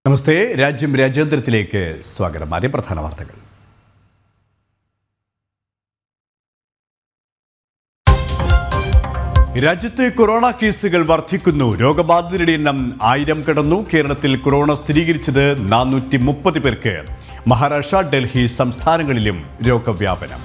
നമസ്തേ. രാജ്യം രാജ്യാന്തരത്തിലേക്ക് സ്വാഗതം. ആദ്യം പ്രധാന വാർത്തകൾ. രാജ്യത്ത് കൊറോണ കേസുകൾ വർദ്ധിക്കുന്നു. രോഗബാധിതരുടെ എണ്ണം 1000 കടന്നു. കേരളത്തിൽ കൊറോണ സ്ഥിരീകരിച്ചത് 430 പേർക്ക്. മഹാരാഷ്ട്ര, ഡൽഹി സംസ്ഥാനങ്ങളിലും രോഗവ്യാപനം.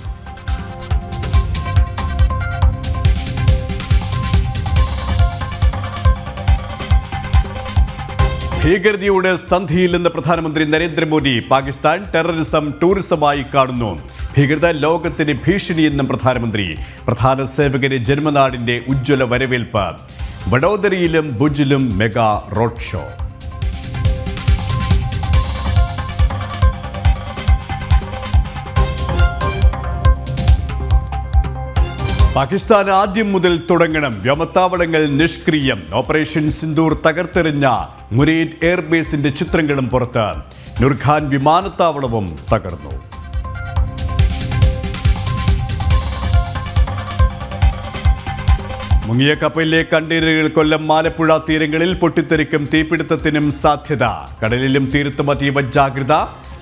ഭീകരതയോട് സന്ധിയില്ലെന്ന് പ്രധാനമന്ത്രി നരേന്ദ്രമോദി. പാകിസ്ഥാൻ ടെററിസം ടൂറിസമായി കാണുന്നു. ഭീകരത ലോകത്തിന് ഭീഷണിയെന്നും പ്രധാനമന്ത്രി. പ്രധാന സേവകന് ജന്മനാടിന്റെ ഉജ്ജ്വല വരവേൽപ്പ്. വഡോദരയിലും ഭുജിലും മെഗാ റോഡ് ഷോ. പാകിസ്ഥാൻ ആദ്യം മുതൽ തുടങ്ങണം. വ്യോമത്താവളങ്ങൾ നിഷ്ക്രിയം. ഓപ്പറേഷൻ സിന്ദൂർ തകർത്തെറിഞ്ഞ മുരേറ്റ് എയർബേസിന്റെ ചിത്രങ്ങളും പുറത്ത്. നുർഖാൻ വിമാനത്താവളവും തകർന്നു. മുങ്ങിയ കപ്പലിലെ കണ്ടെയ്നറുകൾ കൊല്ലം ആലപ്പുഴ തീരങ്ങളിൽ പൊട്ടിത്തെറിക്കും. തീപിടുത്തത്തിനും സാധ്യത. കടലിലും തീരത്തും അതീവ ജാഗ്രത.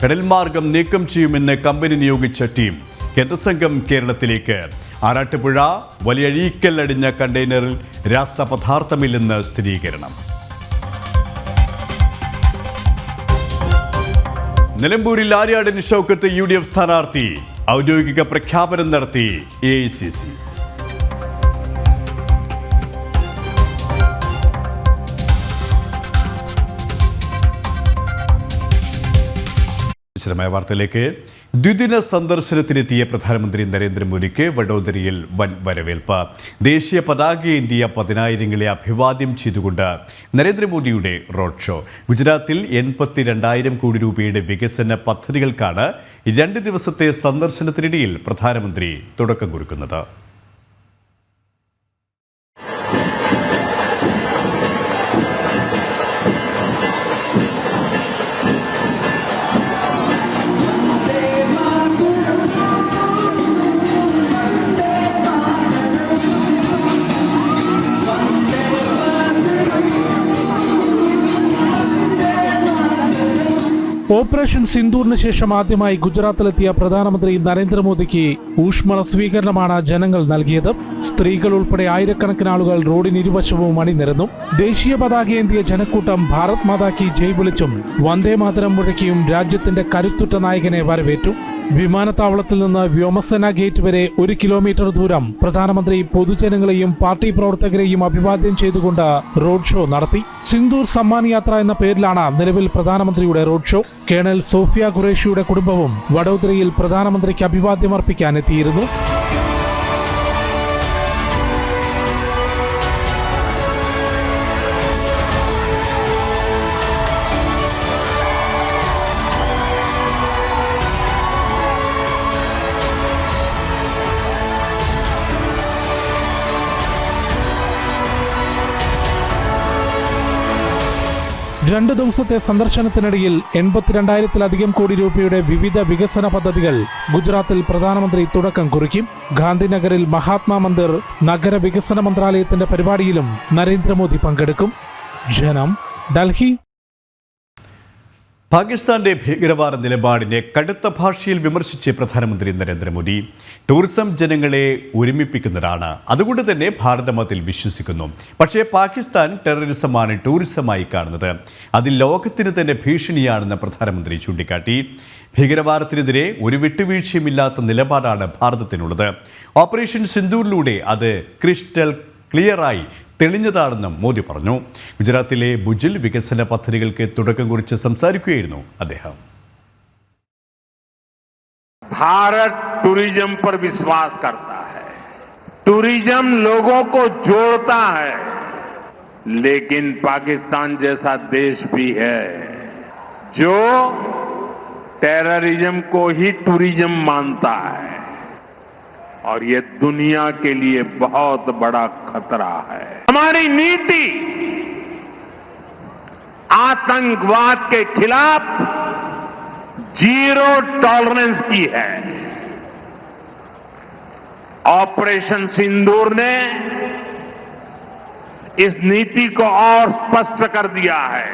കടൽ മാർഗം നീക്കം ചെയ്യുമെന്ന് കമ്പനി നിയോഗിച്ച ടീം. കേന്ദ്രസംഘം കേരളത്തിലേക്ക്. ആറാട്ടുപുഴ വലിയഴീക്കലടിഞ്ഞ കണ്ടെയ്നറിൽ രാസപദാർത്ഥമില്ലെന്ന് സ്ഥിരീകരണം. നിലമ്പൂരിൽ ആര്യാടൻ ഷൗക്കത്ത് UDF സ്ഥാനാർത്ഥി. ഔദ്യോഗിക പ്രഖ്യാപനം നടത്തി AICC. വിശദമായ വാർത്തയിലേക്ക്. ദ്വിദിന സന്ദർശനത്തിനെത്തിയ പ്രധാനമന്ത്രി നരേന്ദ്രമോദിക്ക് വഡോദരയിൽ വൻ വരവേൽപ്പ്. ദേശീയ പതാകയേന്തിയ 10,000ങ്ങളെ അഭിവാദ്യം ചെയ്തുകൊണ്ട് നരേന്ദ്രമോദിയുടെ റോഡ് ഷോ. ഗുജറാത്തിൽ 82,000 കോടി രൂപയുടെ വികസന പദ്ധതികൾക്കാണ് 2 ദിവസത്തെ സന്ദർശനത്തിനിടയിൽ പ്രധാനമന്ത്രി തുടക്കം കുറിക്കുന്നത്. ഓപ്പറേഷൻ സിന്ദൂറിന് ശേഷം ആദ്യമായി ഗുജറാത്തിലെത്തിയ പ്രധാനമന്ത്രി നരേന്ദ്രമോദിക്ക് ഊഷ്മള സ്വീകരണമാണ് ജനങ്ങൾ നൽകിയത്. സ്ത്രീകൾ ഉൾപ്പെടെ ആയിരക്കണക്കിന് ആളുകൾ റോഡിനിരുവശവും അണിനിരന്നു. ദേശീയ പതാകയേന്തിയ ജനക്കൂട്ടം ഭാരത് മാതാ കി ജയ് വിളിച്ചും വന്ദേ മാതരം മുഴക്കിയും രാജ്യത്തിന്റെ കരുത്തുറ്റ നായകനെ വരവേറ്റു. വിമാനത്താവളത്തിൽ നിന്ന് വ്യോമസേന ഗേറ്റ് വരെ 1 കിലോമീറ്റർ ദൂരം പ്രധാനമന്ത്രി പൊതുജനങ്ങളെയും പാർട്ടി പ്രവർത്തകരെയും അഭിവാദ്യം ചെയ്തുകൊണ്ട് റോഡ് ഷോ നടത്തി. സിന്ദൂർ സമ്മാൻ യാത്ര എന്ന പേരിലാണ് നിലവിൽ പ്രധാനമന്ത്രിയുടെ റോഡ് ഷോ. കേണൽ സോഫിയ ഖുറേഷിയുടെ കുടുംബവും വഡോദരയിൽ പ്രധാനമന്ത്രിക്ക് അഭിവാദ്യം അർപ്പിക്കാൻ എത്തിയിരുന്നു. രണ്ട് ദിവസത്തെ സന്ദർശനത്തിനിടയിൽ 82,000-ലധികം കോടി രൂപയുടെ വിവിധ വികസന പദ്ധതികൾ ഗുജറാത്തിൽ പ്രധാനമന്ത്രി തുടക്കം കുറിക്കും. ഗാന്ധിനഗറിൽ മഹാത്മാ മന്ദിർ നഗര വികസന മന്ത്രാലയത്തിന്റെ പരിപാടിയിലും നരേന്ദ്രമോദി പങ്കെടുക്കും. ജനം, ഡൽഹി. പാകിസ്ഥാന്റെ ഭീകരവാദ നിലപാടിനെ കടുത്ത ഭാഷയിൽ വിമർശിച്ച് പ്രധാനമന്ത്രി നരേന്ദ്രമോദി. ടൂറിസം ജനങ്ങളെ ഒരുമിപ്പിക്കുന്നതാണ്. അതുകൊണ്ട് തന്നെ ഭാരതം അതിൽ വിശ്വസിക്കുന്നു. പക്ഷേ പാകിസ്ഥാൻ ടെററിസമാണ് ടൂറിസമായി കാണുന്നത്. അത് ലോകത്തിന് തന്നെ ഭീഷണിയാണെന്ന് പ്രധാനമന്ത്രി ചൂണ്ടിക്കാട്ടി. ഭീകരവാദത്തിനെതിരെ ഒരു വിട്ടുവീഴ്ചയുമില്ലാത്ത നിലപാടാണ് ഭാരതത്തിനുള്ളത്. ഓപ്പറേഷൻ സിന്ദൂറിലൂടെ അത് ക്രിസ്റ്റൽ ക്ലിയറായി തെളിഞ്ഞതാണെന്നും മോദി പറഞ്ഞു. ഗുജറാത്തിലെ ഭുജിൽ വികസന പദ്ധതികൾക്ക് തുടക്കം കുറിച്ച് സംസാരിക്കുകയായിരുന്നു അദ്ദേഹം. भारत टूरिज्म पर विश्वास करता है. टूरिज्म लोगों को जोड़ता है. लेकिन पाकिस्तान जैसा देश भी है जो टेररिज्म को ही टूरिज्म मानता है और ये दुनिया के लिए बहुत बड़ा खतरा है. हमारी नीति आतंकवाद के खिलाफ जीरो टॉलरेंस की है. ऑपरेशन सिंदूर ने इस नीति को और स्पष्ट कर दिया है.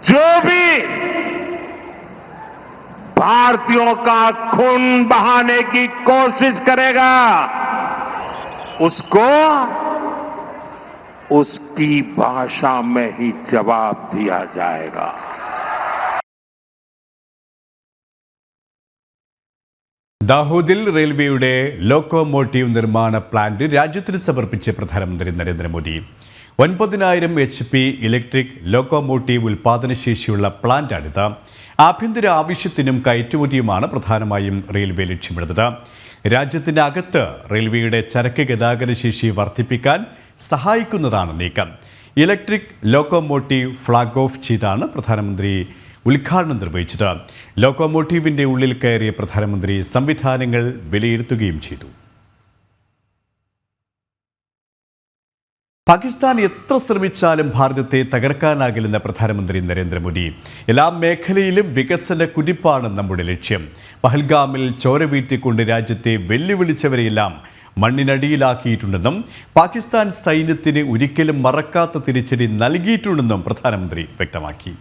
जो भी भारतीयों का खून बहाने की कोशिश करेगा उसको उसकी भाषा में ही जवाब दिया जाएगा। ദാഹോദിൽ റെയിൽവേയുടെ ലോക്കോമോട്ടീവ് നിർമ്മാണ പ്ലാന്റ് രാജ്യത്തിന് സമർപ്പിച്ച പ്രധാനമന്ത്രി നരേന്ദ്രമോദി 9000 HP ഇലക്ട്രിക് ലോക്കോമോട്ടീവ് ഉൽപ്പാദനശേഷിയുള്ള പ്ലാന്റാണിത്. ആഭ്യന്തര ആവശ്യത്തിനും കയറ്റുമതിയുമാണ് പ്രധാനമായും റെയിൽവേ ലക്ഷ്യമിടുന്നത്. രാജ്യത്തിന്റെ അകത്ത് റെയിൽവേയുടെ ചരക്ക് ഗതാഗത ശേഷി വർദ്ധിപ്പിക്കാൻ സഹായിക്കുന്നതാണ് നീക്കം. ഇലക്ട്രിക് ലോക്കോമോട്ടീവ് ഫ്ലാഗ് ഓഫ് ചെയ്താണ് പ്രധാനമന്ത്രി ഉദ്ഘാടനം നിർവഹിച്ചത്. ലോക്കോമോട്ടീവിന്റെ ഉള്ളിൽ കയറിയ പ്രധാനമന്ത്രി സംവിധാനങ്ങൾ വിലയിരുത്തുകയും ചെയ്തു. പാകിസ്ഥാൻ എത്ര ശ്രമിച്ചാലും ഭാരതത്തെ തകർക്കാനാകില്ലെന്ന പ്രധാനമന്ത്രി നരേന്ദ്രമോദി. എല്ലാ മേഖലയിലും വികസന കുതിപ്പാണ് നമ്മുടെ ലക്ഷ്യം. പഹൽഗാമിൽ ചോര വീഴ്ത്തിക്കൊണ്ട് രാജ്യത്തെ വെല്ലുവിളിച്ചവരെയെല്ലാം മണ്ണിനടിയിലാക്കിയിട്ടുണ്ടെന്നും പാകിസ്ഥാൻ സൈന്യത്തിന് ഒരിക്കലും മറക്കാത്ത തിരിച്ചടി നൽകിയിട്ടുണ്ടെന്നും പ്രധാനമന്ത്രി വ്യക്തമാക്കി.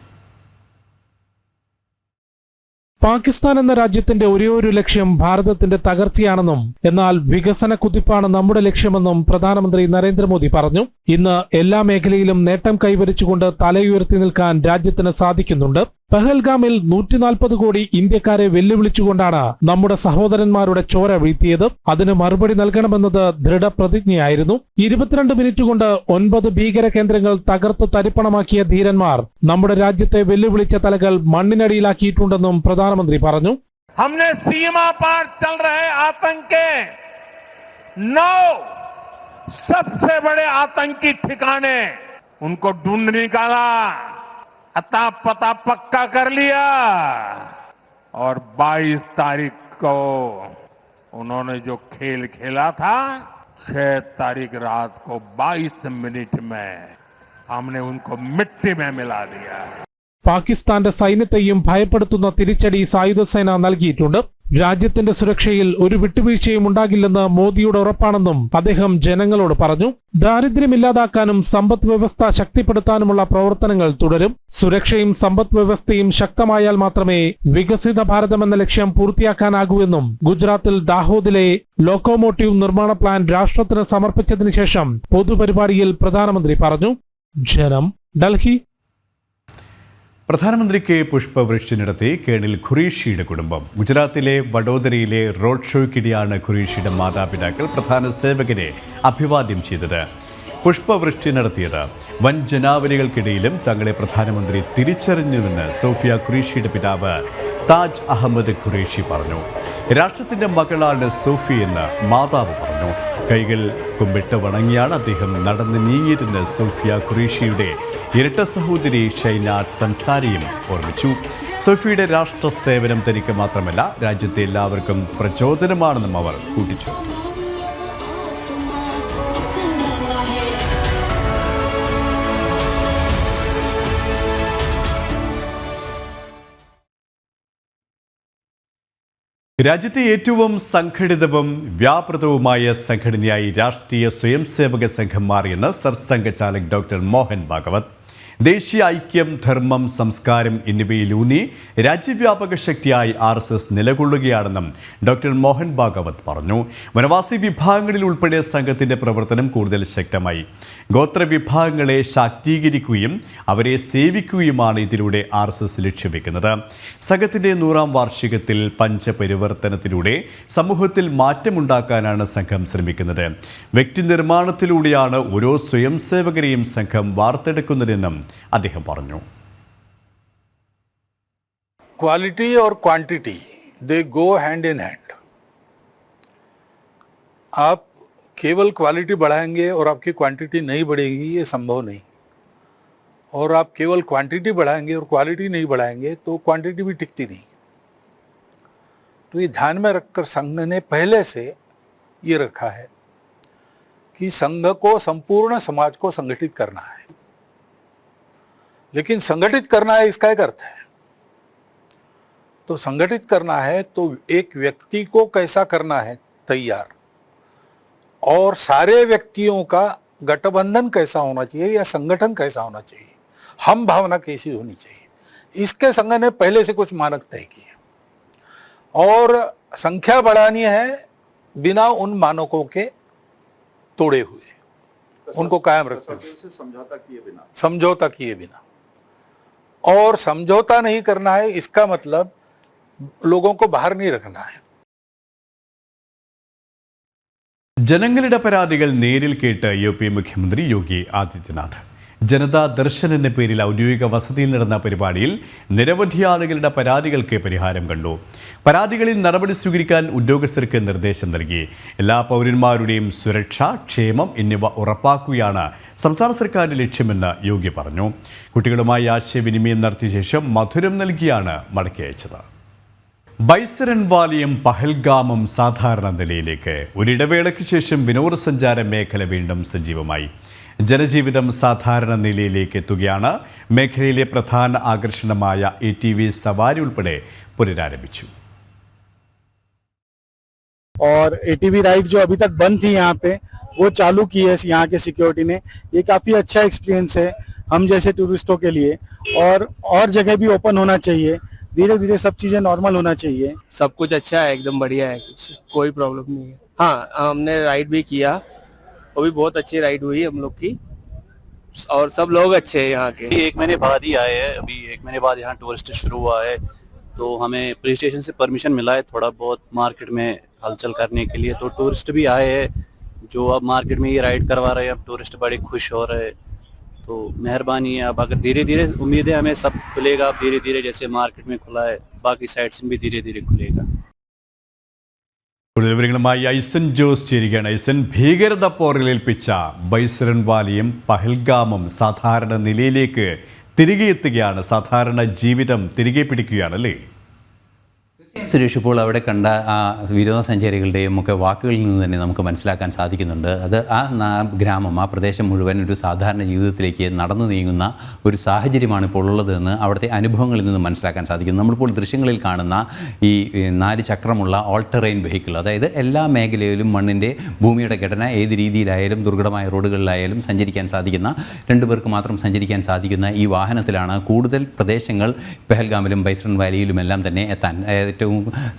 പാകിസ്ഥാൻ എന്ന രാജ്യത്തിന്റെ ഒരേയൊരു ലക്ഷ്യം ഭാരതത്തിന്റെ തകർച്ചയാണെന്നും എന്നാൽ വികസന കുതിപ്പാണ് നമ്മുടെ ലക്ഷ്യമെന്നും പ്രധാനമന്ത്രി നരേന്ദ്രമോദി പറഞ്ഞു. ഇന്ന് എല്ലാ മേഖലയിലും നേട്ടം കൈവരിച്ചുകൊണ്ട് തലയുയർത്തി നിൽക്കാൻ രാജ്യത്തിന് സാധിക്കുന്നുണ്ട്. പഹൽഗാമിൽ 140 കോടി ഇന്ത്യക്കാരെ വെല്ലുവിളിച്ചുകൊണ്ടാണ് നമ്മുടെ സഹോദരന്മാരുടെ ചോര വീഴ്ത്തിയത്. അതിന് മറുപടി നൽകണമെന്നത് ദൃഢപ്രതിജ്ഞയായിരുന്നു. 22 മിനിറ്റ് കൊണ്ട് 9 ഭീകര കേന്ദ്രങ്ങൾ തകർത്ത് തരിപ്പണമാക്കിയ ധീരന്മാർ നമ്മുടെ രാജ്യത്തെ വെല്ലുവിളിച്ച തലകൾ മണ്ണിനടിയിലാക്കിയിട്ടുണ്ടെന്നും പ്രധാനമന്ത്രി പറഞ്ഞു. हमने सीमा पार चल रहे आतंक के 9 सबसे बड़े आतंकी ठिकाने उनको ढूंढ निकाला, अता पता पक्का कर लिया और 22 तारीख को उन्होंने जो खेल खेला था 6 तारीख रात को 22 मिनट में हमने उनको मिट्टी में मिला दिया. പാകിസ്ഥാന്റെ സൈന്യത്തെയും ഭയപ്പെടുത്തുന്ന തിരിച്ചടി സായുധസേന നൽകിയിട്ടുണ്ട്. രാജ്യത്തിന്റെ സുരക്ഷയിൽ ഒരു വിട്ടുവീഴ്ചയും ഉണ്ടാകില്ലെന്ന് മോദിയുടെ ഉറപ്പാണെന്നും അദ്ദേഹം ജനങ്ങളോട് പറഞ്ഞു. ദാരിദ്ര്യമില്ലാതാക്കാനും സമ്പദ് വ്യവസ്ഥ ശക്തിപ്പെടുത്താനുമുള്ള പ്രവർത്തനങ്ങൾ തുടരും. സുരക്ഷയും സമ്പദ് വ്യവസ്ഥയും ശക്തമായാൽ മാത്രമേ വികസിത ഭാരതം എന്ന ലക്ഷ്യം പൂർത്തിയാക്കാനാകൂവെന്നും ഗുജറാത്തിൽ ദാഹോദിലെ ലോക്കോമോട്ടീവ് നിർമ്മാണ പ്ലാൻ രാഷ്ട്രത്തിന് സമർപ്പിച്ചതിനു ശേഷം പൊതുപരിപാടിയിൽ പ്രധാനമന്ത്രി പറഞ്ഞു. ജനം, ഡൽഹി. പ്രധാനമന്ത്രിക്ക് പുഷ്പവൃഷ്ടി നടത്തി കേണൽ ഖുറേഷിയുടെ കുടുംബം. ഗുജറാത്തിലെ വഡോദരയിലെ റോഡ് ഷോയ്ക്കിടെയാണ് ഖുറേഷിയുടെ മാതാപിതാക്കൾ പ്രധാന സേവകരെ അഭിവാദ്യം ചെയ്തത്, പുഷ്പവൃഷ്ടി നടത്തിയത്. വൻ ജനാവലികൾക്കിടയിലും തങ്ങളെ പ്രധാനമന്ത്രി തിരിച്ചറിഞ്ഞുവെന്ന് സോഫിയ ഖുറേഷിയുടെ പിതാവ് താജ് അഹമ്മദ് ഖുറേഷി പറഞ്ഞു. രാഷ്ട്രത്തിന്റെ മകളാണ് സോഫി എന്ന് മാതാവ് പറഞ്ഞു. കൈകൾ കുമ്പിട്ട് വണങ്ങിയാണ് അദ്ദേഹം നടന്ന് നീങ്ങിയതെന്ന് സോഫിയ ഖുറേഷിയുടെ ഇരട്ട സഹോദരി ഷൈനാദ് സൻസാരിയും ഓർമ്മിച്ചു. സോഫിയുടെ രാഷ്ട്ര സേവനം തനിക്ക് മാത്രമല്ല രാജ്യത്തെ എല്ലാവർക്കും പ്രചോദനമാണെന്നും അവർ കൂട്ടിച്ചേർത്തു. രാജ്യത്തെ ഏറ്റവും സംഘടിതവും വ്യാപൃതവുമായ സംഘടനയായി രാഷ്ട്രീയ സ്വയംസേവക സംഘം മാറിയെന്ന് സർസംഘചാലക് ഡോക്ടർ മോഹൻ ഭാഗവത്. ദേശീയ ഐക്യം, ധർമ്മം, സംസ്കാരം എന്നിവയിലൂന്നി രാജ്യവ്യാപക ശക്തിയായി RSS നിലകൊള്ളുകയാണെന്നും ഡോക്ടർ മോഹൻ ഭാഗവത് പറഞ്ഞു. വനവാസി വിഭാഗങ്ങളിൽ ഉൾപ്പെടെ സംഘത്തിന്റെ പ്രവർത്തനം കൂടുതൽ ശക്തമായി. ഗോത്ര വിഭാഗങ്ങളെ ശാക്തീകരിക്കുകയും അവരെ സേവിക്കുകയുമാണ് ഇതിലൂടെ RSS ലക്ഷ്യവെക്കുന്നത്. സംഘത്തിന്റെ 100ാം വാർഷികത്തിൽ പഞ്ചപരിവർത്തനത്തിലൂടെ സമൂഹത്തിൽ മാറ്റമുണ്ടാക്കാനാണ് സംഘം ശ്രമിക്കുന്നത്. വ്യക്തി നിർമ്മാണത്തിലൂടെയാണ് ഓരോ സ്വയംസേവകരെയും സംഘം വാർത്തെടുക്കുന്നതെന്നും അദ്ദേഹം പറഞ്ഞു. क्वालिटी और quantity they go hand in hand. आप केवल क्वालिटी बढ़ाएंगे और आपकी क्वांटिटी नहीं बढ़ेगी, ये संभव नहीं. और आप केवल क्वांटिटी बढ़ाएंगे और क्वालिटी नहीं बढ़ाएंगे तो क्वांटिटी भी टिकती नहीं. तो ये ध्यान में रखकर संघ ने पहले से ये रखा है कि संघ को संपूर्ण समाज को संगठित करना है. लेकिन संगठित करना है इसका एक अर्थ है. तो संगठित करना है तो एक व्यक्ति को कैसा करना है तैयार, और सारे व्यक्तियों का गठबंधन कैसा होना चाहिए या संगठन कैसा होना चाहिए, हम भावना कैसी होनी चाहिए, इसके संघ ने पहले से कुछ मानक तय किए और संख्या बढ़ानी है बिना उन मानकों के तोड़े हुए, उनको कायम रखते हुए, समझौता किए बिना। और समझौता नहीं करना है इसका मतलब लोगों को बाहर नहीं रखना है। ജനങ്ങളുടെ പരാതികൾ നേരിൽ കേട്ട് UP മുഖ്യമന്ത്രി യോഗി ആദിത്യനാഥ്. ജനതാ ദർശൻ എന്ന പേരിൽ ഔദ്യോഗിക വസതിയിൽ നടന്ന പരിപാടിയിൽ നിരവധി ആളുകളുടെ പരാതികൾക്ക് പരിഹാരം കണ്ടു. പരാതികളിൽ നടപടി സ്വീകരിക്കാൻ ഉദ്യോഗസ്ഥർക്ക് നിർദ്ദേശം നൽകി. എല്ലാ പൗരന്മാരുടെയും സുരക്ഷ, ക്ഷേമം എന്നിവ ഉറപ്പാക്കുകയാണ് സംസ്ഥാന സർക്കാരിന്റെ ലക്ഷ്യമെന്ന് യോഗി പറഞ്ഞു. കുട്ടികളുമായി ആശയവിനിമയം നടത്തിയ ശേഷം മധുരം നൽകിയാണ് മടക്കി അയച്ചത്. ബൈസരൻ വാലിയും പഹൽഗാമും സാധാരണ നിലയിലേക്ക്. ഒരിടവേളയ്ക്ക് ശേഷം വിനോദസഞ്ചാര മേഖല വീണ്ടും സജീവമായി. ജനജീവിതം സാധാരണ നിലയിലേക്ക് എത്തുകയാണ്. മേഖലയിലെ പ്രധാന ആകർഷണമായ ATV സവാരി ഉൾപ്പെടെ പുനരാരംഭിച്ചു. और ATV राइड जो अभी तक बंद थी यहाँ पे वो चालू की है यहाँ के सिक्योरिटी ने। ये काफ़ी अच्छा एक्सपीरियंस है हम जैसे टूरिस्टों के लिए, और जगह भी ओपन होना चाहिए। धीरे धीरे सब चीज़ें नॉर्मल होना चाहिए। सब कुछ अच्छा है, एकदम बढ़िया है, कुछ कोई प्रॉब्लम नहीं है। हाँ, हमने राइड भी किया, वो भी बहुत अच्छी राइड हुई हम लोग की, और सब लोग अच्छे हैं यहाँ के। 1 महीने बाद ही आए हैं, अभी 1 महीने बाद यहाँ टूरिस्ट शुरू हुआ है, तो हमें पुलिस स्टेशन से परमिशन मिला है थोड़ा बहुत मार्केट में हलचल करने के लिए। तो टूरिस्ट भी आए हैं जो अब मार्केट में ये राइड करवा रहे हैं, अब टूरिस्ट बड़े खुश हो रहे हैं। तो मेहरबानी है, अब अगर धीरे धीरे उम्मीद है हमें सब खुलेगा, अब धीरे धीरे जैसे मार्केट में खुला है बाकी साइड से भी धीरे धीरे खुलेगा। കൂടുതൽ വിവരങ്ങളുമായി ഐസൻ ജോസ് ചേരുകയാണ്. ഐസൻ, ഭീകരത പോറലേൽപ്പിച്ച ബൈസരൻ വാലിയും പഹൽഗാമും സാധാരണ നിലയിലേക്ക് തിരികെ എത്തുകയാണ്. സാധാരണ ജീവിതം തിരികെ പിടിക്കുകയാണ് അല്ലേ? സുരേഷ്, ഇപ്പോൾ അവിടെ കണ്ട ആ വിനോദസഞ്ചാരികളുടെയും ഒക്കെ വാക്കുകളിൽ നിന്ന് തന്നെ നമുക്ക് മനസ്സിലാക്കാൻ സാധിക്കുന്നുണ്ട്. അത് ഗ്രാമം, ആ പ്രദേശം മുഴുവൻ ഒരു സാധാരണ ജീവിതത്തിലേക്ക് നടന്നു നീങ്ങുന്ന ഒരു സാഹചര്യമാണ് ഇപ്പോൾ ഉള്ളതെന്ന് അവിടുത്തെ അനുഭവങ്ങളിൽ നിന്ന് മനസ്സിലാക്കാൻ സാധിക്കുന്നു. നമ്മളിപ്പോൾ ദൃശ്യങ്ങളിൽ കാണുന്ന ഈ 4 ചക്രമുള്ള ഓൾ ടെറൈൻ വെഹിക്കിൾ, അതായത് എല്ലാ മേഖലയിലും മണ്ണിൻ്റെ ഭൂമിയുടെ ഘടന ഏത് രീതിയിലായാലും ദുർഘടമായ റോഡുകളിലായാലും സഞ്ചരിക്കാൻ സാധിക്കുന്ന, 2 പേർക്ക് മാത്രം സഞ്ചരിക്കാൻ സാധിക്കുന്ന ഈ വാഹനത്തിലാണ് കൂടുതൽ പ്രദേശങ്ങൾ പെഹൽഗാമിലും ബൈസറൻ വാലിയിലുമെല്ലാം തന്നെ എത്താൻ, ഏറ്റവും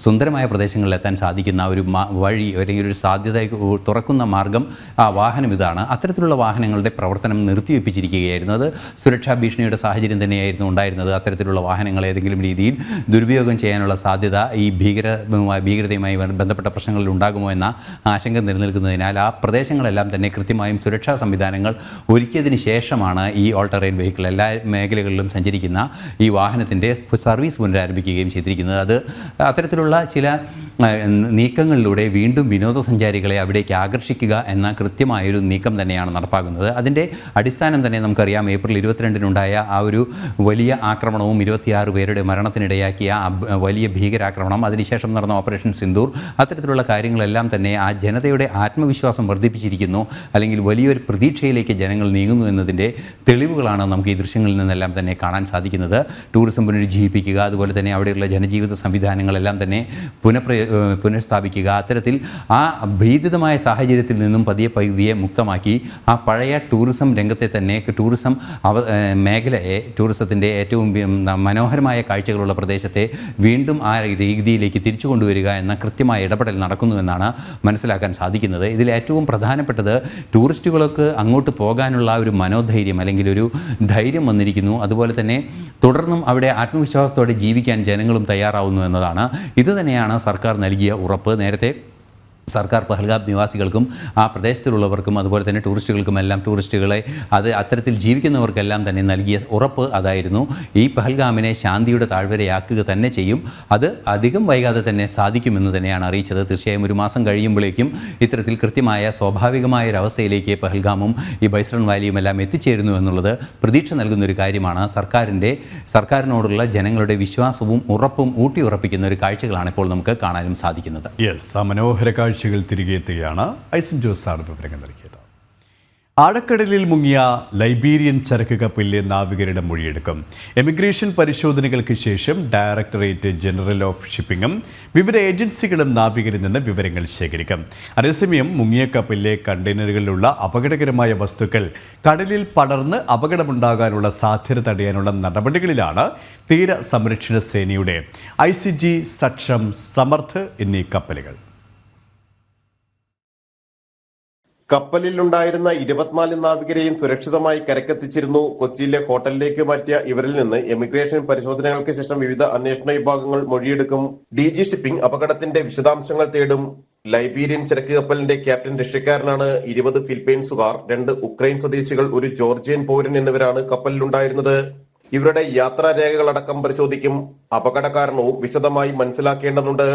സുന്ദരമായ പ്രദേശങ്ങളിൽ എത്താൻ സാധിക്കുന്ന ഒരു വഴി അല്ലെങ്കിൽ ഒരു സാധ്യത തുറക്കുന്ന മാർഗം ആ വാഹനം ഇതാണ്. അത്തരത്തിലുള്ള വാഹനങ്ങളുടെ പ്രവർത്തനം നിർത്തിവെപ്പിച്ചിരിക്കുകയായിരുന്നു. അത് സുരക്ഷാ ഭീഷണിയുടെ സാഹചര്യം തന്നെയായിരുന്നു ഉണ്ടായിരുന്നത്. അത്തരത്തിലുള്ള വാഹനങ്ങൾ ഏതെങ്കിലും രീതിയിൽ ദുരുപയോഗം ചെയ്യാനുള്ള സാധ്യത ഈ ഭീകരതയുമായി ബന്ധപ്പെട്ട പ്രശ്നങ്ങളിൽ ഉണ്ടാകുമോ എന്ന ആശങ്ക നിലനിൽക്കുന്നതിനാൽ ആ പ്രദേശങ്ങളെല്ലാം തന്നെ കൃത്യമായും സുരക്ഷാ സംവിധാനങ്ങൾ ഒരുക്കിയതിന് ശേഷമാണ് ഈ ഓൾ ടെറൈൻ വെഹിക്കിൾ എല്ലാ മേഖലകളിലും സഞ്ചരിക്കുന്ന ഈ വാഹനത്തിൻ്റെ സർവീസ് പുനരാരംഭിക്കുകയും ചെയ്തിരിക്കുന്നത്. അത് അത്തരത്തിലുള്ള ചില നീക്കങ്ങളിലൂടെ വീണ്ടും വിനോദസഞ്ചാരികളെ അവിടേക്ക് ആകർഷിക്കുക എന്ന കൃത്യമായൊരു നീക്കം തന്നെയാണ് നടപ്പാക്കുന്നത്. അതിൻ്റെ അടിസ്ഥാനം തന്നെ നമുക്കറിയാം. ഏപ്രിൽ 22-നുണ്ടായ ആ ഒരു വലിയ ആക്രമണവും 26 പേരുടെ മരണത്തിനിടയാക്കിയ ആ വലിയ ഭീകരാക്രമണം, അതിനുശേഷം നടന്ന ഓപ്പറേഷൻ സിന്ദൂർ, അത്തരത്തിലുള്ള കാര്യങ്ങളെല്ലാം തന്നെ ആ ജനതയുടെ ആത്മവിശ്വാസം വർദ്ധിപ്പിച്ചിരിക്കുന്നു, അല്ലെങ്കിൽ വലിയൊരു പ്രതീക്ഷയിലേക്ക് ജനങ്ങൾ നീങ്ങുന്നു എന്നതിൻ്റെ തെളിവുകളാണ് നമുക്ക് ഈ ദൃശ്യങ്ങളിൽ നിന്നെല്ലാം തന്നെ കാണാൻ സാധിക്കുന്നത്. ടൂറിസം പുനരുജ്ജീവിപ്പിക്കുക, അതുപോലെ തന്നെ അവിടെയുള്ള ജനജീവിത സംവിധാനങ്ങളെല്ലാം തന്നെ പുനഃസ്ഥാപിക്കുക, അത്തരത്തിൽ ആ ഭീതിതമായ സാഹചര്യത്തിൽ നിന്നും പതിയെ മുക്തമാക്കി ആ പഴയ ടൂറിസം രംഗത്തെ തന്നെ, ടൂറിസം മേഖലയെ, ടൂറിസത്തിൻ്റെ ഏറ്റവും മനോഹരമായ കാഴ്ചകളുള്ള പ്രദേശത്തെ വീണ്ടും ആ രീതിയിലേക്ക് തിരിച്ചു കൊണ്ടുവരിക എന്ന കൃത്യമായ ഇടപെടൽ നടക്കുന്നുവെന്നാണ് മനസ്സിലാക്കാൻ സാധിക്കുന്നത്. ഇതിൽ ഏറ്റവും പ്രധാനപ്പെട്ടത് ടൂറിസ്റ്റുകൾക്ക് അങ്ങോട്ട് പോകാനുള്ള ഒരു മനോധൈര്യം അല്ലെങ്കിൽ ഒരു ധൈര്യം വന്നിരിക്കുന്നു. അതുപോലെ തന്നെ തുടർന്നും അവിടെ ആത്മവിശ്വാസത്തോടെ ജീവിക്കാൻ ജനങ്ങളും തയ്യാറാവുന്നു എന്നതാണ്. ഇതുതന്നെയാണ് സർക്കാർ നൽകിയ ഉറപ്പ്. നേരത്തെ സർക്കാർ പഹൽഗാം നിവാസികൾക്കും ആ പ്രദേശത്തിലുള്ളവർക്കും അതുപോലെ തന്നെ ടൂറിസ്റ്റുകൾക്കുമെല്ലാം, ടൂറിസ്റ്റുകളെ അത്തരത്തിൽ ജീവിക്കുന്നവർക്കെല്ലാം തന്നെ നൽകിയ ഉറപ്പ് അതായിരുന്നു. ഈ പഹൽഗാമിനെ ശാന്തിയുടെ താഴ്വരയാക്കുക തന്നെ ചെയ്യും, അത് അധികം വൈകാതെ തന്നെ സാധിക്കുമെന്ന് തന്നെയാണ് അറിയിച്ചത്. തീർച്ചയായും 1 മാസം കഴിയുമ്പോഴേക്കും ഇത്തരത്തിൽ കൃത്യമായ സ്വാഭാവികമായ ഒരവസ്ഥയിലേക്ക് പഹൽഗാമും ഈ ബൈസറൻ വാലിയുമെല്ലാം എത്തിച്ചേരുന്നു എന്നുള്ളത് പ്രതീക്ഷ നൽകുന്നൊരു കാര്യമാണ്. സർക്കാരിനോടുള്ള ജനങ്ങളുടെ വിശ്വാസവും ഉറപ്പും ഊട്ടിയുറപ്പിക്കുന്ന ഒരു കാഴ്ചകളാണ് ഇപ്പോൾ നമുക്ക് കാണാനും സാധിക്കുന്നത്. യെസ്, ആ മനോഹര കാഴ്ചകൾ തിരികെ എത്തുകയാണ്. ഐസൻ ജോസ് ആണ് വിവരങ്ങൾ നൽകിയത്. ആഴക്കടലിൽ മുങ്ങിയ ലൈബീരിയൻ ചരക്ക് കപ്പലിലെ നാവികരുടെ മൊഴിയെടുക്കും. എമിഗ്രേഷൻ പരിശോധനകൾക്ക് ശേഷം ഡയറക്ടറേറ്റ് ജനറൽ ഓഫ് ഷിപ്പിംഗും വിവിധ ഏജൻസികളും നാവികരിൽ നിന്ന് വിവരങ്ങൾ ശേഖരിക്കും. അതേസമയം മുങ്ങിയ കപ്പലിലെ കണ്ടെയ്നറുകളിലുള്ള അപകടകരമായ വസ്തുക്കൾ കടലിൽ പടർന്ന് അപകടമുണ്ടാകാനുള്ള സാധ്യത തടയാനുള്ള നടപടികളിലാണ് തീര സംരക്ഷണ സേനയുടെ ICG, സക്ഷം, സമർത്ഥ് എന്നീ കപ്പലുകൾ. കപ്പലിലുണ്ടായിരുന്ന 24 നാവികരെയും സുരക്ഷിതമായി കരക്കെത്തിച്ചിരുന്നു. കൊച്ചിയിലെ ഹോട്ടലിലേക്ക് മാറ്റിയ ഇവരിൽ നിന്ന് എമിഗ്രേഷൻ പരിശോധനകൾക്ക് ശേഷം വിവിധ അന്വേഷണ വിഭാഗങ്ങൾ മൊഴിയെടുക്കും. DG ഷിപ്പിംഗ് അപകടത്തിന്റെ വിശദാംശങ്ങൾ തേടും. ലൈബീരിയൻ ചരക്ക് കപ്പലിന്റെ ക്യാപ്റ്റൻ റഷ്യക്കാരനാണ്. 20 ഫിലിപ്പൈൻസുകാർ, 2 ഉക്രൈൻ സ്വദേശികൾ, 1 ജോർജിയൻ പൗരൻ എന്നിവരാണ് കപ്പലിലുണ്ടായിരുന്നത്. ഇവരുടെ യാത്രാരേഖകളടക്കം പരിശോധിക്കും. അപകട കാരണവും വിശദമായി മനസ്സിലാക്കേണ്ടതുണ്ട്.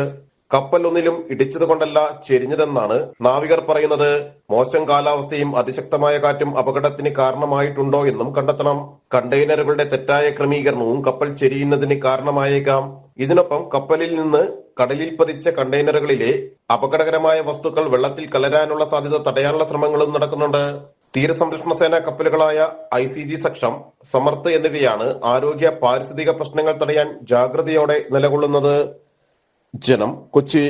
കപ്പലൊന്നിലും ഇടിച്ചതുകൊണ്ടല്ല ചെരിഞ്ഞതെന്നാണ് നാവികർ പറയുന്നത്. മോശം കാലാവസ്ഥയും അതിശക്തമായ കാറ്റും അപകടത്തിന് കാരണമായിട്ടുണ്ടോ എന്നും കണ്ടെത്തണം. കണ്ടെയ്നറുകളുടെ തെറ്റായ ക്രമീകരണവും കപ്പൽ ചെരിയുന്നതിന് കാരണമായേക്കാം. ഇതിനൊപ്പം കപ്പലിൽ നിന്ന് കടലിൽ പതിച്ച കണ്ടെയ്നറുകളിലെ അപകടകരമായ വസ്തുക്കൾ വെള്ളത്തിൽ കലരാനുള്ള സാധ്യത തടയാനുള്ള ശ്രമങ്ങളും നടക്കുന്നുണ്ട്. തീരസംരക്ഷണ സേന കപ്പലുകളായ ICG, സക്ഷം, സമർത്ഥ് എന്നിവയാണ് ആരോഗ്യ പാരിസ്ഥിതിക പ്രശ്നങ്ങൾ തടയാൻ ജാഗ്രതയോടെ നിലകൊള്ളുന്നത്. ജനം, കൊച്ചി.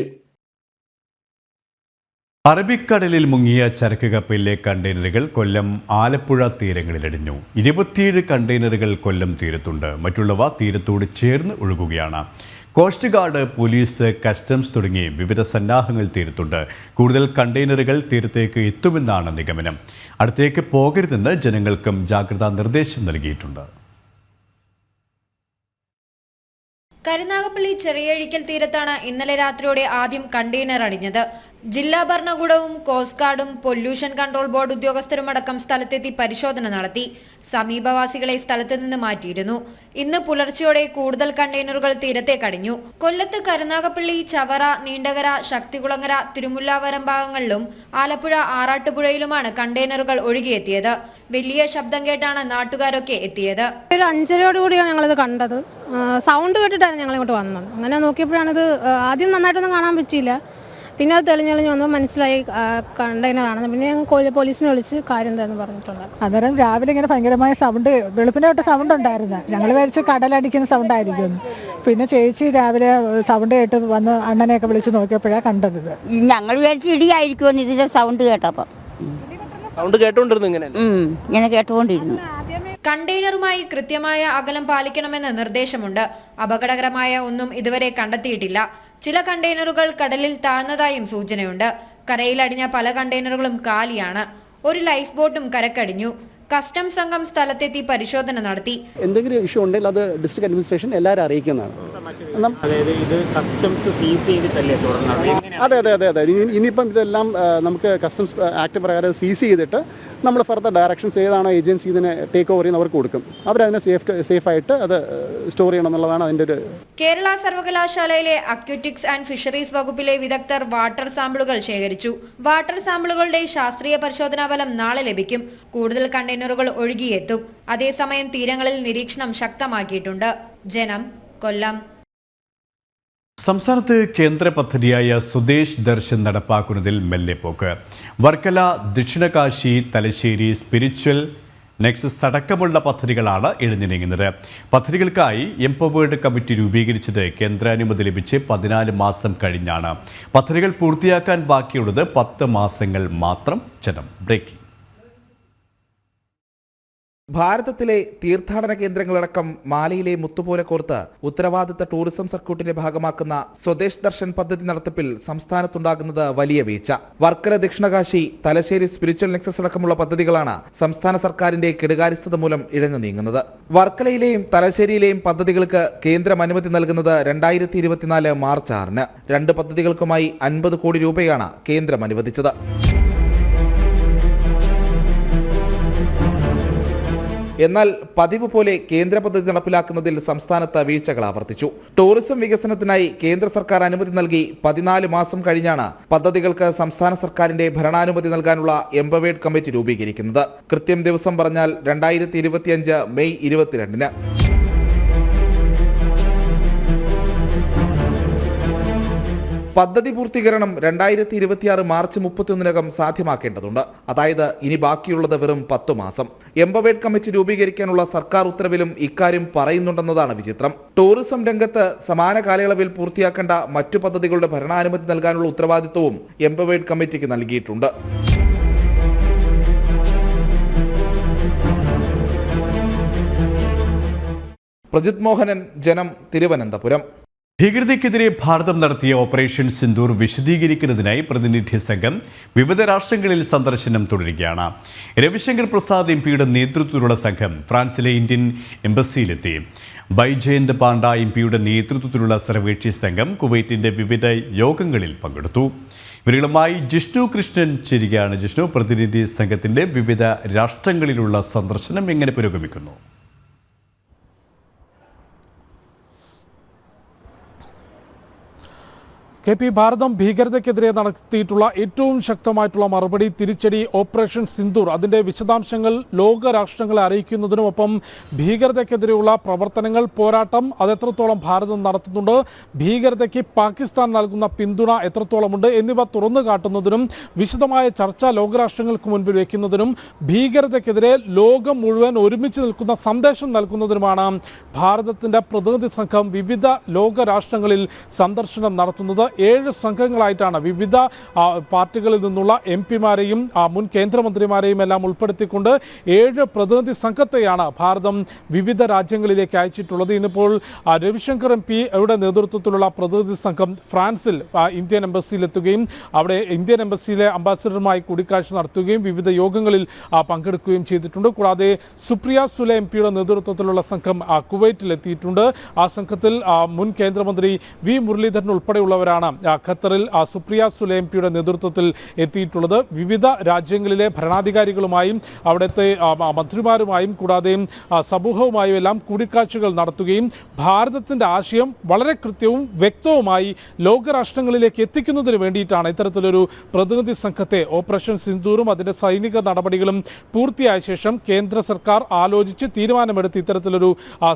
അറബിക്കടലിൽ മുങ്ങിയ ചരക്ക് കപ്പലിലെ കണ്ടെയ്നറുകൾ കൊല്ലം, ആലപ്പുഴ തീരങ്ങളിലടിഞ്ഞു. 27 കണ്ടെയ്നറുകൾ കൊല്ലം തീരത്തുണ്ട്. മറ്റുള്ളവ തീരത്തോട് ചേർന്ന് ഒഴുകുകയാണ്. കോസ്റ്റ് ഗാർഡ്, പോലീസ്, കസ്റ്റംസ് തുടങ്ങി വിവിധ സന്നാഹങ്ങൾ തീരത്തുണ്ട്. കൂടുതൽ കണ്ടെയ്നറുകൾ തീരത്തേക്ക് എത്തുമെന്നാണ് നിഗമനം. അടുത്തേക്ക് പോകരുതെന്ന് ജനങ്ങൾക്കും ജാഗ്രതാ നിർദ്ദേശം നൽകിയിട്ടുണ്ട്. കരുനാഗപ്പള്ളി ചെറിയഴിക്കൽ തീരത്താണ് ഇന്നലെ രാത്രിയോടെ ആദ്യം കണ്ടെയ്നർ അടിഞ്ഞത്. ജില്ലാ ഭരണകൂടവും കോസ്റ്റ് ഗാർഡും പൊല്യൂഷൻ കൺട്രോൾ ബോർഡ് ഉദ്യോഗസ്ഥരുമടക്കം സ്ഥലത്തെത്തി പരിശോധന നടത്തി. സമീപവാസികളെ സ്ഥലത്ത് നിന്ന് മാറ്റിയിരുന്നു. ഇന്ന് പുലർച്ചെയോടെ കൂടുതൽ കണ്ടെയ്നറുകൾ തീരത്തേക്കടിഞ്ഞു. കൊല്ലത്ത് കരുനാഗപ്പള്ളി, ചവറ, നീണ്ടകര, ശക്തികുളങ്ങര, തിരുമുല്ലാവരം ഭാഗങ്ങളിലും ആലപ്പുഴ ആറാട്ടുപുഴയിലുമാണ് കണ്ടെയ്നറുകൾ ഒഴുകിയെത്തിയത്. വലിയ ശബ്ദം കേട്ടാണ് നാട്ടുകാരൊക്കെ എത്തിയത്. ഒരു 5:30 ഞങ്ങളിത് കണ്ടത്. സൗണ്ട് കേട്ടിട്ടാണ് ഞങ്ങൾ ഇങ്ങോട്ട് വന്നത്. അങ്ങനെ നോക്കിയപ്പോഴാണിത് ആദ്യം നന്നായിട്ടൊന്നും കാണാൻ പറ്റിയില്ല. പിന്നെ അത് തെളിഞ്ഞെളിഞ്ഞ് വന്നു, മനസ്സിലായി കണ്ടെയ്നർ ആണെന്ന്. പിന്നെ ഞങ്ങൾ പോലീസിനെ വിളിച്ച് കാര്യം എന്താണെന്ന് പറഞ്ഞിട്ടുണ്ട്. അന്നേരം രാവിലെ ഇങ്ങനെ ഭയങ്കരമായ സൗണ്ട്, വെളുപ്പിനെ തൊട്ട് സൗണ്ട് ഉണ്ടായിരുന്നു. ഞങ്ങൾ വിചാരിച്ച് കടലടിക്കുന്ന സൗണ്ട് ആയിരിക്കുമെന്ന്. പിന്നെ ചേച്ചി രാവിലെ സൗണ്ട് കേട്ട് വന്ന് അണ്ണനെയൊക്കെ വിളിച്ച് നോക്കിയപ്പോഴാണ് കണ്ടത്. ഞങ്ങൾ വിചാരിച്ച് ഇടിയായിരിക്കുമെന്ന് ഇതിന്റെ സൗണ്ട് കേട്ടപ്പോൾ. സൗണ്ട് കേട്ടോണ്ടിരുന്നു, ഇങ്ങനെ കേട്ടുകൊണ്ടിരുന്നു. കണ്ടെയ്നറുമായി കൃത്യമായ അകലം പാലിക്കണമെന്ന് നിർദ്ദേശമുണ്ട്. അപകടകരമായ ഒന്നും ഇതുവരെ കണ്ടെത്തിയിട്ടില്ല. ചില കണ്ടെയ്നറുകൾ കടലിൽ താഴ്ന്നതായും സൂചനയുണ്ട്. കരയിലടിഞ്ഞ പല കണ്ടെയ്നറുകളും കാലിയാണ്. ഒരു ലൈഫ് ബോട്ടും കരക്കടിഞ്ഞു. കസ്റ്റംസ് സംഘം സ്ഥലത്തെത്തി പരിശോധന നടത്തി. എന്തെങ്കിലും ഇഷ്യൂ ഉണ്ടെങ്കിൽ അത് ഡിസ്ട്രിക്ട് അഡ്മിനിസ്ട്രേഷൻ എല്ലാവരും അറിയിക്കുന്നതാണ്. അതെ. ഇനിയിപ്പം ഇതെല്ലാം നമുക്ക് കസ്റ്റംസ് ആക്ട് പ്രകാരം സീസ് ചെയ്തിട്ട് നമ്മൾ ഫർദർ ഡയറക്ഷൻസ് ഏതാണോ ഏജൻസി ഇതിനെ ടേക്ക് ഓവർ ചെയ്യുന്ന അവർക്ക് കൊടുക്കും. അവരതിനെ സേഫായിട്ട് അത് സ്റ്റോർ ചെയ്യണം എന്നുള്ളതാണ് അതിൻ്റെ ഒരു. കേരള സർവകലാശാലയിലെ അക്വാറ്റിക്സ് ആൻഡ് ഫിഷറീസ് വകുപ്പിലെ വിദഗ്ധർ വാട്ടർ സാമ്പിളുകൾ ശേഖരിച്ചു. വാട്ടർ സാമ്പിളുകളുടെ ശാസ്ത്രീയ പരിശോധനാ ഫലം നാളെ ലഭിക്കും. കൂടുതൽ കണ്ടെയ്നറുകൾ ഒഴുകിയെത്തും. അതേസമയം തീരങ്ങളിൽ നിരീക്ഷണം ശക്തമാക്കിയിട്ടുണ്ട്. ജനം, കൊല്ലം. സംസ്ഥാനത്ത് കേന്ദ്ര പദ്ധതിയായ സ്വദേശ് ദർശൻ നടപ്പാക്കുന്നതിൽ മെല്ലെപ്പോക്ക്. വർക്കല, ദക്ഷിണകാശി, തലശ്ശേരി സ്പിരിച്വൽ നെക്സസ് അടക്കമുള്ള പദ്ധതികളാണ് ഇഴഞ്ഞു നീങ്ങുന്നത്. പദ്ധതികൾക്കായി എംപവേർഡ് കമ്മിറ്റി രൂപീകരിച്ചത് കേന്ദ്രാനുമതി ലഭിച്ച് 14 മാസം കഴിഞ്ഞാണ്. പദ്ധതികൾ പൂർത്തിയാക്കാൻ ബാക്കിയുള്ളത് 10 മാസങ്ങൾ മാത്രം. ജനം, ബ്രേക്കിംഗ്. ഭാരതത്തിലെ തീർത്ഥാടന കേന്ദ്രങ്ങളടക്കം മാലയിലെ മുത്തുപോലെ കോർത്ത് ഉത്തരവാദിത്ത ടൂറിസം സർക്യൂട്ടിന്റെ ഭാഗമാക്കുന്ന സ്വദേശ് ദർശൻ പദ്ധതി നടത്തിപ്പിൽ സംസ്ഥാനത്തുണ്ടാകുന്നത് വലിയ വീഴ്ച. വർക്കല, ദക്ഷിണകാശി, തലശ്ശേരി സ്പിരിച്വൽ നെക്സസ് അടക്കമുള്ള പദ്ധതികളാണ് സംസ്ഥാന സർക്കാരിന്റെ കെടുകാര്യസ്ഥത മൂലം ഇഴഞ്ഞു നീങ്ങുന്നത്. വർക്കലയിലെയും തലശ്ശേരിയിലെയും പദ്ധതികൾക്ക് കേന്ദ്രം അനുമതി നൽകുന്നത് 2024 മാർച്ച് 6-ന്. 2 പദ്ധതികൾക്കുമായി 50 കോടി രൂപയാണ് കേന്ദ്രം അനുവദിച്ചത്. എന്നാൽ പതിവ് പോലെ കേന്ദ്ര പദ്ധതി നടപ്പിലാക്കുന്നതിൽ സംസ്ഥാനത്ത് വീഴ്ചകൾ ആവർത്തിച്ചു. ടൂറിസം വികസനത്തിനായി കേന്ദ്ര സർക്കാർ അനുമതി നൽകി 14 മാസം കഴിഞ്ഞാണ് പദ്ധതികൾക്ക് സംസ്ഥാന സർക്കാരിന്റെ ഭരണാനുമതി നൽകാനുള്ള എംപവേർഡ് കമ്മിറ്റി രൂപീകരിക്കുന്നത്. കൃത്യം ദിവസം പറഞ്ഞാൽ 2025 മെയ് 22-ന്. പദ്ധതി പൂർത്തീകരണം 2026 മാർച്ച് 31-നകം സാധ്യമാക്കേണ്ടതുണ്ട്. അതായത് ഇനി ബാക്കിയുള്ളത് വെറും 10 മാസം. എംപവേർഡ് കമ്മിറ്റി രൂപീകരിക്കാനുള്ള സർക്കാർ ഉത്തരവിലും ഇക്കാര്യം പറയുന്നുണ്ടെന്നതാണ് വിചിത്രം. ടൂറിസം രംഗത്ത് സമാന കാലയളവിൽ പൂർത്തിയാക്കേണ്ട മറ്റു പദ്ധതികളുടെ ഭരണാനുമതി നൽകാനുള്ള ഉത്തരവാദിത്വവും എംപവേർഡ് കമ്മിറ്റിക്ക് നൽകിയിട്ടുണ്ട്. പ്രജിത് മോഹനൻ, ജനം, തിരുവനന്തപുരം. ഭീകരതയ്ക്കെതിരെ ഭാരതം നടത്തിയ ഓപ്പറേഷൻ സിന്ദൂർ വിശദീകരിക്കുന്നതിനായി പ്രതിനിധി സംഘം വിവിധ രാഷ്ട്രങ്ങളിൽ സന്ദർശനം തുടരുകയാണ്. രവിശങ്കർ പ്രസാദ് എംപിയുടെ നേതൃത്വത്തിലുള്ള സംഘം ഫ്രാൻസിലെ ഇന്ത്യൻ എംബസിയിലെത്തി. ബൈജയന്ത് പാണ്ഡ എംപിയുടെ നേതൃത്വത്തിലുള്ള സർവേക്ഷി സംഘം കുവൈറ്റിന്റെ വിവിധ യോഗങ്ങളിൽ പങ്കെടുത്തു. ഇവരുമായി ജിഷ്ണു കൃഷ്ണൻ ചേരുകയാണ്. ജിഷ്ണു, പ്രതിനിധി സംഘത്തിന്റെ വിവിധ രാഷ്ട്രങ്ങളിലുള്ള സന്ദർശനം എങ്ങനെ പുരോഗമിക്കുന്നു? KP ഭാരതം ഭീകരതയ്ക്കെതിരെ നടത്തിയിട്ടുള്ള ഏറ്റവും ശക്തമായിട്ടുള്ള മറുപടി തിരിച്ചടി ഓപ്പറേഷൻ സിന്ദൂർ, അതിൻ്റെ വിശദാംശങ്ങൾ ലോക രാഷ്ട്രങ്ങളെ അറിയിക്കുന്നതിനുമൊപ്പം ഭീകരതയ്ക്കെതിരെയുള്ള പ്രവർത്തനങ്ങൾ, പോരാട്ടം അതെത്രത്തോളം ഭാരതം നടത്തുന്നുണ്ട്, ഭീകരതയ്ക്ക് പാകിസ്ഥാൻ നൽകുന്ന പിന്തുണ എത്രത്തോളമുണ്ട് എന്നിവ തുറന്നു കാട്ടുന്നതിനും വിശദമായ ചർച്ച ലോകരാഷ്ട്രങ്ങൾക്ക് മുൻപിൽ വയ്ക്കുന്നതിനും ഭീകരതയ്ക്കെതിരെ ലോകം മുഴുവൻ ഒരുമിച്ച് നിൽക്കുന്ന സന്ദേശം നൽകുന്നതിനുമാണ് ഭാരതത്തിൻ്റെ പ്രതിനിധി സംഘം വിവിധ ലോക രാഷ്ട്രങ്ങളിൽ സന്ദർശനം നടത്തുന്നത്. 7 സംഘങ്ങളായിട്ടാണ് വിവിധ പാർട്ടികളിൽ നിന്നുള്ള എംപിമാരെയും മുൻ കേന്ദ്രമന്ത്രിമാരെയും എല്ലാം ഉൾപ്പെടുത്തിക്കൊണ്ട് 7 പ്രതിനിധി സംഘത്തെയാണ് ഭാരതം വിവിധ രാജ്യങ്ങളിലേക്ക് അയച്ചിട്ടുള്ളത്. ഇന്നിപ്പോൾ രവിശങ്കർ എംപിയുടെ നേതൃത്വത്തിലുള്ള പ്രതിനിധി സംഘം ഫ്രാൻസിൽ ഇന്ത്യൻ എംബസിയിലെത്തുകയും അവിടെ ഇന്ത്യൻ എംബസിയിലെ അംബാസിഡറുമായി കൂടിക്കാഴ്ച നടത്തുകയും വിവിധ യോഗങ്ങളിൽ പങ്കെടുക്കുകയും ചെയ്തിട്ടുണ്ട്. കൂടാതെ സുപ്രിയ സുലെ എംപിയുടെ നേതൃത്വത്തിലുള്ള സംഘം കുവൈറ്റിലെത്തിയിട്ടുണ്ട്. ആ സംഘത്തിൽ മുൻ കേന്ദ്രമന്ത്രി വി മുരളീധരൻ ഉൾപ്പെടെയുള്ളവരാണ് ഖത്തറിൽ സുപ്രിയ സുലെ എംപിയുടെ നേതൃത്വത്തിൽ എത്തിയിട്ടുള്ളത്. വിവിധ രാജ്യങ്ങളിലെ ഭരണാധികാരികളുമായും അവിടുത്തെ മന്ത്രിമാരുമായും കൂടാതെ സമൂഹവുമായും എല്ലാം കൂടിക്കാഴ്ചകൾ നടത്തുകയും ഭാരതത്തിൻ്റെ ആശയം വളരെ കൃത്യവും വ്യക്തവുമായി ലോകരാഷ്ട്രങ്ങളിലേക്ക് എത്തിക്കുന്നതിന് വേണ്ടിയിട്ടാണ് ഇത്തരത്തിലൊരു പ്രതിനിധി സംഘത്തെ ഓപ്പറേഷൻ സിന്ദൂറും അതിൻ്റെ സൈനിക നടപടികളും പൂർത്തിയായ ശേഷം കേന്ദ്ര സർക്കാർ ആലോചിച്ച് തീരുമാനമെടുത്ത് ഇത്തരത്തിലൊരു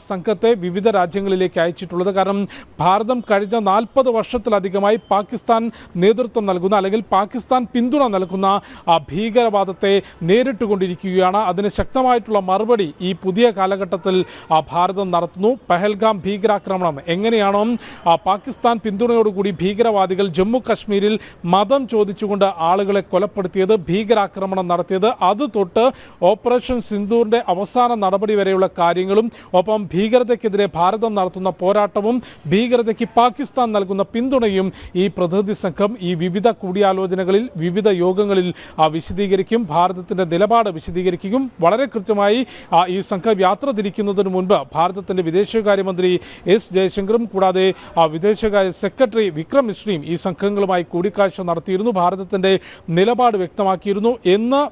സംഘത്തെ വിവിധ രാജ്യങ്ങളിലേക്ക് അയച്ചിട്ടുള്ളത്. കാരണം ഭാരതം കഴിഞ്ഞ 40 വർഷത്തിലധികമായി പാകിസ്ഥാൻ നേതൃത്വം നൽകുന്ന അല്ലെങ്കിൽ പാകിസ്ഥാൻ പിന്തുണ നൽകുന്ന ഭീകരവാദത്തെ നേരിട്ടുകൊണ്ടിരിക്കുകയാണ്. അതിന് ശക്തമായിട്ടുള്ള മറുപടി ഈ പുതിയ കാലഘട്ടത്തിൽ ഭാരതം നടത്തുന്നു. പഹൽഗാം ഭീകരാക്രമണം എങ്ങനെയാണോ പാകിസ്ഥാൻ പിന്തുണയോടുകൂടി ഭീകരവാദികൾ ജമ്മു കശ്മീരിൽ മതം ചോദിച്ചുകൊണ്ട് ആളുകളെ കൊലപ്പെടുത്തിയത്, ഭീകരാക്രമണം നടത്തിയത്, അത് തൊട്ട് ഓപ്പറേഷൻ സിന്ദൂറിന്റെ അവസാന നടപടി വരെയുള്ള കാര്യങ്ങളും ഒപ്പം ഭീകരതയ്ക്കെതിരെ ഭാരതം നടത്തുന്ന പോരാട്ടവും ഭീകരതയ്ക്ക് പാകിസ്ഥാൻ നൽകുന്ന പിന്തുണയും ഈ പ്രതിനിധി സംഘം ഈ വിവിധ കൂടിയാലോചനകളിൽ വിവിധ യോഗങ്ങളിൽ വിശദീകരിക്കും. ഭാരതത്തിന്റെ നിലപാട് വിശദീകരിക്കും. വളരെ കൃത്യമായി ഈ സംഘം യാത്ര തിരിക്കുന്നതിന് മുൻപ് ഭാരതത്തിന്റെ വിദേശകാര്യമന്ത്രി എസ് ജയശങ്കറും കൂടാതെ വിദേശകാര്യ സെക്രട്ടറി വിക്രം മിശ്രയും ഈ സംഘങ്ങളുമായി കൂടിക്കാഴ്ച നടത്തിയിരുന്നു. ഭാരതത്തിന്റെ നിലപാട് വ്യക്തമാക്കിയിരുന്നു. എന്ന്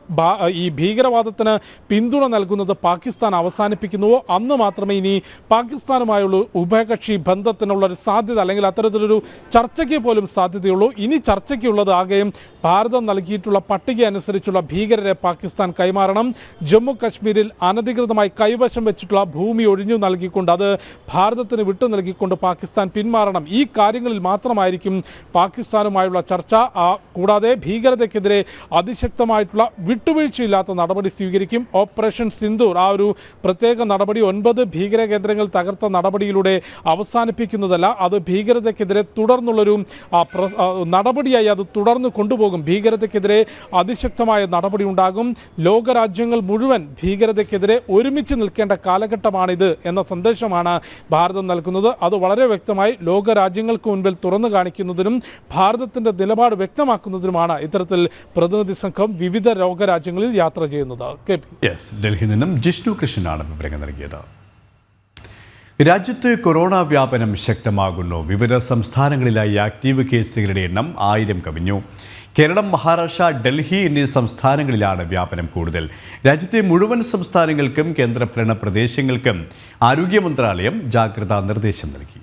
ഈ ഭീകരവാദത്തിന് പിന്തുണ നൽകുന്നത് പാകിസ്ഥാൻ അവസാനിപ്പിക്കുന്നുവോ അന്ന് മാത്രമേ ഇനി പാകിസ്ഥാനുമായുള്ള ഉഭയകക്ഷി ബന്ധത്തിനുള്ള ഒരു സാധ്യത അല്ലെങ്കിൽ അത്തരത്തിലൊരു ചർച്ചയ്ക്ക് പോലും സാധ്യതയുള്ളൂ. ഇനി ചർച്ചയ്ക്കുള്ളത് ആകെ ഭാരതം നൽകിയിട്ടുള്ള പട്ടിക അനുസരിച്ചുള്ള ഭീകരരെ പാകിസ്ഥാൻ കൈമാറണം, ജമ്മു കശ്മീരിൽ അനധികൃതമായി കൈവശം വെച്ചിട്ടുള്ള ഭൂമി ഒഴിഞ്ഞു നൽകിക്കൊണ്ട് അത് ഭാരതത്തിന് വിട്ടു നൽകിക്കൊണ്ട് പാകിസ്ഥാൻ പിന്മാറണം. ഈ കാര്യങ്ങളിൽ മാത്രമായിരിക്കും പാകിസ്ഥാനുമായുള്ള ചർച്ച. കൂടാതെ ഭീകരതയ്ക്കെതിരെ അതിശക്തമായിട്ടുള്ള വിട്ടുവീഴ്ചയില്ലാത്ത നടപടി സ്വീകരിക്കും. ഓപ്പറേഷൻ സിന്ദൂർ ആ ഒരു പ്രത്യേക നടപടി 9 ഭീകര കേന്ദ്രങ്ങൾ തകർത്ത നടപടിയിലൂടെ അവസാനിപ്പിക്കുന്നതല്ല, അത് ഭീകരതയ്ക്കെതിരെ തുടർന്നുള്ളൊരു നടപടിയായി അത് തുടർന്ന് കൊണ്ടുപോകും. ഭീകരതയ്ക്കെതിരെ അതിശക്തമായ നടപടി ഉണ്ടാകും. ലോകരാജ്യങ്ങൾ മുഴുവൻ ഭീകരതയ്ക്കെതിരെ ഒരുമിച്ച് നിൽക്കേണ്ട കാലഘട്ടമാണിത് എന്ന സന്ദേശമാണ് ഭാരതം നൽകുന്നത്. അത് വളരെ വ്യക്തമായി ലോകരാജ്യങ്ങൾക്ക് മുൻപിൽ തുറന്നു കാണിക്കുന്നതിനും ഭാരതത്തിന്റെ നിലപാട് വ്യക്തമാക്കുന്നതിനുമാണ് ഇത്തരത്തിൽ പ്രതിനിധി സംഘം വിവിധ ലോകരാജ്യങ്ങളിൽ യാത്ര ചെയ്യുന്നത്. ഡൽഹിയിൽ നിന്നും ജിഷ്ണു കൃഷ്ണനാണ് വിവരങ്ങൾ നൽകിയത്. രാജ്യത്ത് കൊറോണ വ്യാപനം ശക്തമാകുന്നു. വിവിധ സംസ്ഥാനങ്ങളിലായി ആക്റ്റീവ് കേസുകളുടെ എണ്ണം 1000 കവിഞ്ഞു. കേരളം, മഹാരാഷ്ട്ര, ഡൽഹി എന്നീ സംസ്ഥാനങ്ങളിലാണ് വ്യാപനം കൂടുതൽ. രാജ്യത്തെ മുഴുവൻ സംസ്ഥാനങ്ങൾക്കും കേന്ദ്രഭരണ പ്രദേശങ്ങൾക്കും ആരോഗ്യ മന്ത്രാലയം ജാഗ്രതാ നിർദ്ദേശം നൽകി.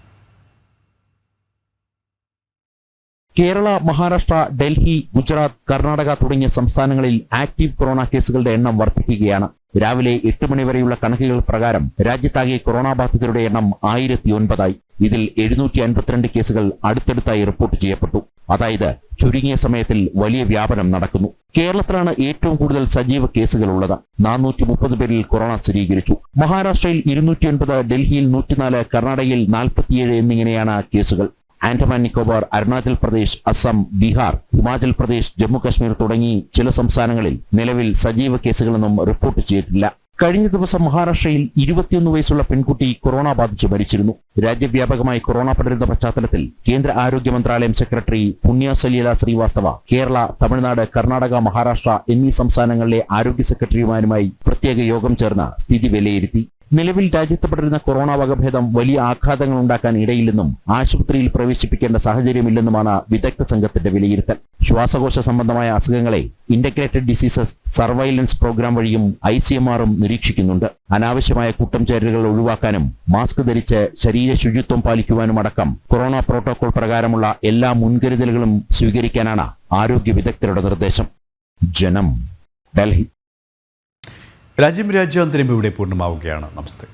കേരള, മഹാരാഷ്ട്ര, ഡൽഹി, ഗുജറാത്ത്, കർണാടക തുടങ്ങിയ സംസ്ഥാനങ്ങളിൽ ആക്റ്റീവ് കൊറോണ കേസുകളുടെ എണ്ണം വർദ്ധിക്കുകയാണ്. രാവിലെ 8 മണി വരെയുള്ള കണക്കുകൾ പ്രകാരം രാജ്യത്താകെ കൊറോണ ബാധിതരുടെ എണ്ണം 1009ആയി. ഇതിൽ 752 കേസുകൾ അടുത്തടുത്തായി റിപ്പോർട്ട് ചെയ്യപ്പെട്ടു. അതായത് ചുരുങ്ങിയ സമയത്തിൽ വലിയ വ്യാപനം നടക്കുന്നു. കേരളത്തിലാണ് ഏറ്റവും കൂടുതൽ സജീവ കേസുകളുള്ളത്. 430 പേരിൽ കൊറോണ സ്ഥിരീകരിച്ചു. മഹാരാഷ്ട്രയിൽ 209, ഡൽഹിയിൽ 104, കർണാടകയിൽ 47 എന്നിങ്ങനെയാണ് കേസുകൾ. ആൻഡമാൻ നിക്കോബാർ, അരുണാചൽ പ്രദേശ്, അസം, ബീഹാർ, ഹിമാചൽ പ്രദേശ്, ജമ്മു കശ്മീർ തുടങ്ങി ചില സംസ്ഥാനങ്ങളിൽ നിലവിൽ സജീവ കേസുകളൊന്നും റിപ്പോർട്ട് ചെയ്തിട്ടില്ല. കഴിഞ്ഞ ദിവസം മഹാരാഷ്ട്രയിൽ 21 വയസ്സുള്ള പെൺകുട്ടി കൊറോണ ബാധിച്ച് മരിച്ചിരുന്നു. രാജ്യവ്യാപകമായി കൊറോണ പടരുന്ന പശ്ചാത്തലത്തിൽ കേന്ദ്ര ആരോഗ്യ മന്ത്രാലയം സെക്രട്ടറി പുണ്യ സലീല ശ്രീവാസ്തവ കേരള, തമിഴ്നാട്, കർണാടക, മഹാരാഷ്ട്ര എന്നീ സംസ്ഥാനങ്ങളിലെ ആരോഗ്യ സെക്രട്ടറിമാരുമായി പ്രത്യേക യോഗം ചേർന്ന് സ്ഥിതി വിലയിരുത്തി. നിലവിൽ രാജ്യത്ത് പടരുന്ന കൊറോണ വകഭേദം വലിയ ആഘാതങ്ങൾ ഉണ്ടാക്കാൻ ഇടയില്ലെന്നും ആശുപത്രിയിൽ പ്രവേശിപ്പിക്കേണ്ട സാഹചര്യമില്ലെന്നുമാണ് വിദഗ്ധ സംഘത്തിന്റെ വിലയിരുത്തൽ. ശ്വാസകോശ സംബന്ധമായ അസുഖങ്ങളെ ഇന്റഗ്രേറ്റഡ് ഡിസീസസ് സർവൈലൻസ് പ്രോഗ്രാം വഴിയും ICMR-ഉം നിരീക്ഷിക്കുന്നുണ്ട്. അനാവശ്യമായ കൂട്ടം ചേരലുകൾ ഒഴിവാക്കാനും മാസ്ക് ധരിച്ച് ശരീര ശുചിത്വം പാലിക്കുവാനും അടക്കം കൊറോണ പ്രോട്ടോകോൾ പ്രകാരമുള്ള എല്ലാ മുൻകരുതലുകളും സ്വീകരിക്കാനാണ് ആരോഗ്യ വിദഗ്ധരുടെ നിർദ്ദേശം. ജനം, ഡൽഹി. രാജ്യാന്തരം ഇവിടെ പൂർണ്ണമാവുകയാണ്. നമസ്തേ.